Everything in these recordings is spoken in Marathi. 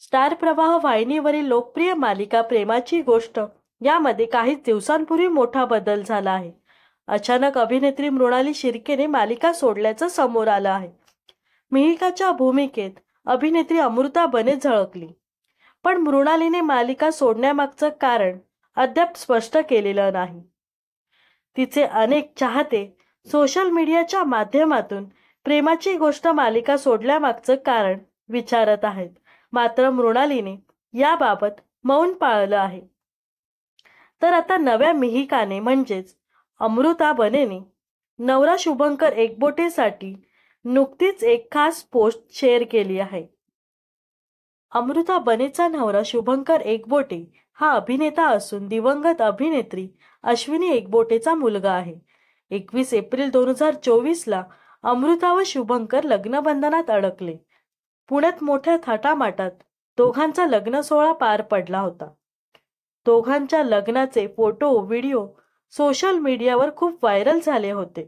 स्टार प्रवाह वाहिनीवरील लोकप्रिय मालिका प्रेमाची गोष्ट यामध्ये काही दिवसांपूर्वी मोठा बदल झाला आहे। अचानक अभिनेत्री मृणाली शिर्केने मालिका सोडल्याचं समोर आलं आहे। मिहिकाच्या भूमिकेत अभिनेत्री अमृता बने झळकली, पण मृणालीने मालिका सोडण्यामागचं कारण अद्याप स्पष्ट केलेलं नाही। तिचे अनेक चाहते सोशल मीडियाच्या माध्यमातून प्रेमाची गोष्ट मालिका सोडल्यामागचं कारण विचारत आहेत, मात्र मृणालीने याबाबत मौन पाळलं आहे। तर आता नव्या मिहिकाने म्हणजेच अमृता बनेने नवरा शुभंकर एकबोटेसाठी नुकतीच एक खास पोस्ट शेअर केली आहे। अमृता बनेचा नवरा शुभंकर एकबोटे हा अभिनेता असून दिवंगत अभिनेत्री अश्विनी एकबोटेचा मुलगा आहे। 21 एप्रिल 2024 ला अमृता व शुभंकर लग्नबंधनात अडकले। पुण्यात मोठ्या थाटामाटात दोघांचा लग्न सोहळा पार पडला होता। दोघांच्या लग्नाचे फोटो व्हिडिओ सोशल मीडियावर खूप व्हायरल झाले होते।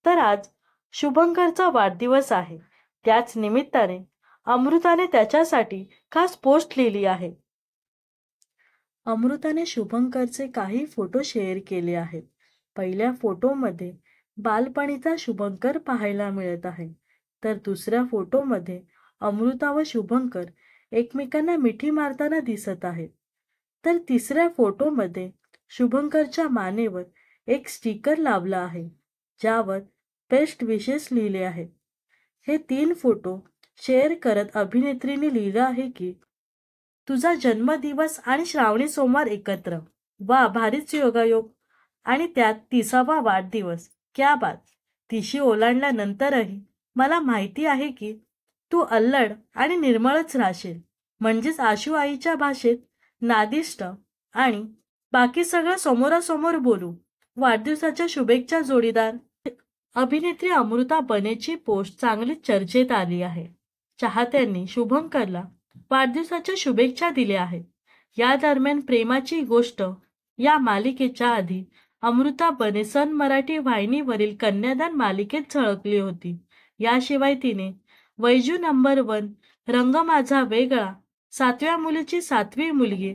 तर आज शुभंकरचा वाढदिवस आहे, त्याच निमित्ताने अमृताने त्याच्यासाठी खास पोस्ट लिहिली आहे। अमृताने शुभंकरचे काही फोटो शेअर केले आहेत। पहिल्या फोटोमध्ये बालपणीचा शुभंकर पाहायला मिळत आहे, तर दुसऱ्या फोटोमध्ये अमृता व शुभंकर एकमेकांना मिठी मारताना दिसत आहेत। तर तिसऱ्या फोटोमध्ये शुभंकरच्या मानेवर एक स्टिकर लावला आहे, ज्यावर बेस्ट विशेस लिहिले आहेत। हे 3 फोटो शेअर करत अभिनेत्रीने लिहिलं आहे की तुझा जन्मदिवस आणि श्रावणी सोमवार एकत्र, वा भारीच योगायोग, आणि त्यात 30वा वाढदिवस, क्या बात। तिशी ओलांडल्यानंतरही मला माहिती आहे की तू अल्लड आणि निर्मळच राहशील, म्हणजेच आशू आईच्या भाषेत नादिष्ट, आणि बाकी सगळं समोरासमोर बोलू। वाढदिवसाच्या शुभेच्छा जोडीदार। अभिनेत्री अमृता बनेची पोस्ट चांगलीच चर्चेत आली आहे। चाहत्यांनी शुभंकरला वाढदिवसाच्या शुभेच्छा दिल्या आहेत। या दरम्यान प्रेमाची गोष्ट या मालिकेच्या आधी अमृता बने सन मराठी वाहिनीवरील कन्यादान मालिकेत झळकली होती। याशिवाय तिने वैजू नंबर 1, रंग माझा वेगळा, 7व्या मुलीची 7वी मुलगी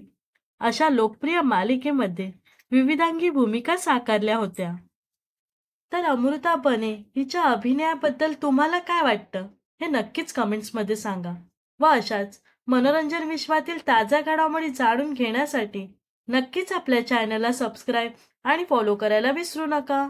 अशा लोकप्रिय मालिकेमध्ये विविधांगी भूमिका साकारल्या होत्या। तर अमृता बने हिच्या अभिनयाबद्दल तुम्हाला काय वाटतं हे नक्कीच कमेंट्समध्ये सांगा। व अशाच मनोरंजन विश्वातील ताज्या घडामोडी जाणून घेण्यासाठी नक्कीच आपल्या चॅनलला सबस्क्राईब आणि फॉलो करायला विसरू नका।